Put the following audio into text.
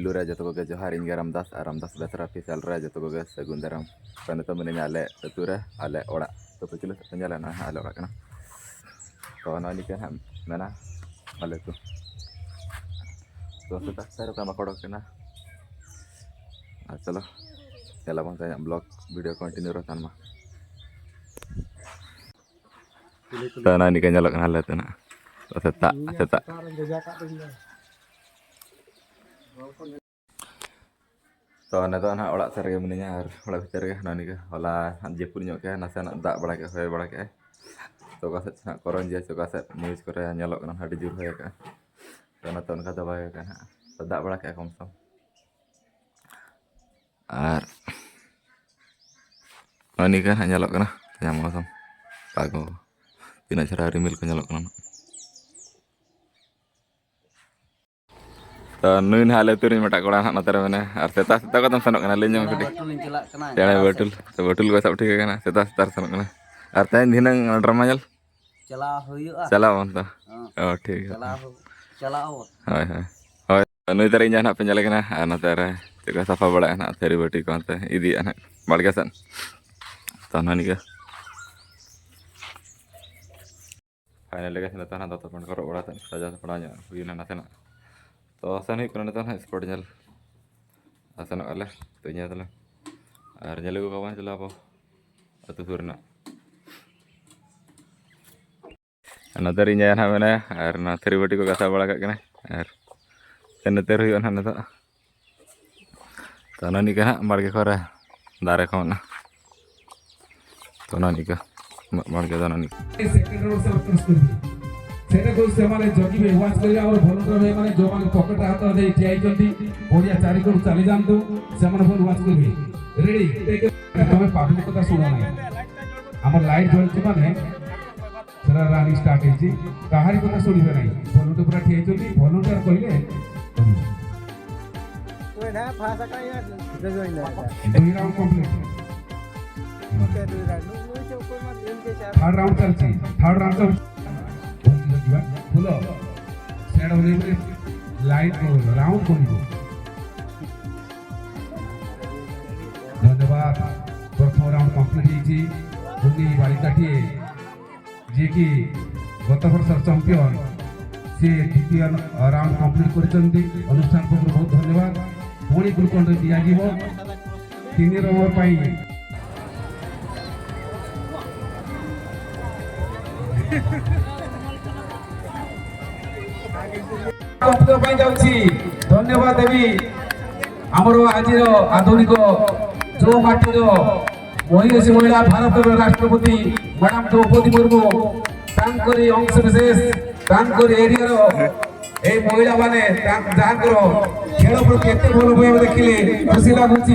पुलू रे जो को जोहार इन रामदास बेसरा फिसल रे जो को सगुन दाराम पने तो मने आले तुरे आले ओड़ा तो पुचलु तंजाला ना आले ओड़ा कना तो नानी के हम मेना आले तो setak saya sama kodok kena चलो चला bang saya blog video continue rotan mah tanah ini kan nyalok ngalet na setak to na orak serge meninya orak serge nani ke olah jepun nyok ke nasa nak dak balik ke hoy balik ke to kaset nak koron je to kaset news korea nyalok na hadi jur hoy ke karena tahun kata baik kan dak balik ke komsong ar nani kan nyalok kana nyam kosong pago tina cara rimil ko nyalok kana nun hale turin mata koran nak notare mana ar seta ko tam sanok kana lenyong kedi ya betul ko sab thik kana seta sanok kana ar tain dhinang drama nyal चला हुआ चला onta oh ठीक है चला हो हाय हाय हाय nuy tari nya nak penjala kana notare teka safa bala nak teri bati ko ante idi anak balgasan tanah ni ke finally guys tanah data pon karo oratan saja padanya begini natena to sana ikut tanah sport nyal asana ale to nya tala ar nyale ko kawan chala apa atu surna ana tari nya na mana ar na teri bati ko kasa bala kak kana ar tena teru yon hana ta tanah ni kana marge kora dare kawan tanah ni ka marge tanah ni second road से उत्तर school सेटा को से माने जगी में watch करिया और volunteer में माने जो माने पॉकेट हाथ दे ठियाई जल्दी बोलिया चारि को चली जानतो से माने फोन वाच करबे रेडी टेक तमे पाबलिक कथा सुना नाही हमर लाइट जळछि माने सरा रानी स्टार्ट हेछि काहारी कथा सुनिबे नाही वॉलंटियर पूरा ठियाई जल्दी वॉलंटियर कइले कोई ना फासा का यार जजोइन ना दुई राउंड कंप्लीट ओके दुई राउंड थर्ड राउंड चलछि थर्ड राउंड फुलो सेड होने में लाइन को राउंड कोनिबो धन्यवाद प्रथम राउंड कंप्लीट हेछि दुनी बालिकाटी जे कि गत वर्ष चैंपियन से द्वितीय राउंड कंप्लीट करछन्ती अनुष्ठान को बहुत धन्यवाद पुणी ग्लुकोन दिया जीवो 3 ओवर पाई धन्यवाद देवी आमर आज आधुनिक जो माटी महिला भारत राष्ट्रपति मैडम द्रौपदी मुर्मू अंश विशेष एरिया महिला माने खेल प्रति एत भल भाव देखिले खुशी लगुच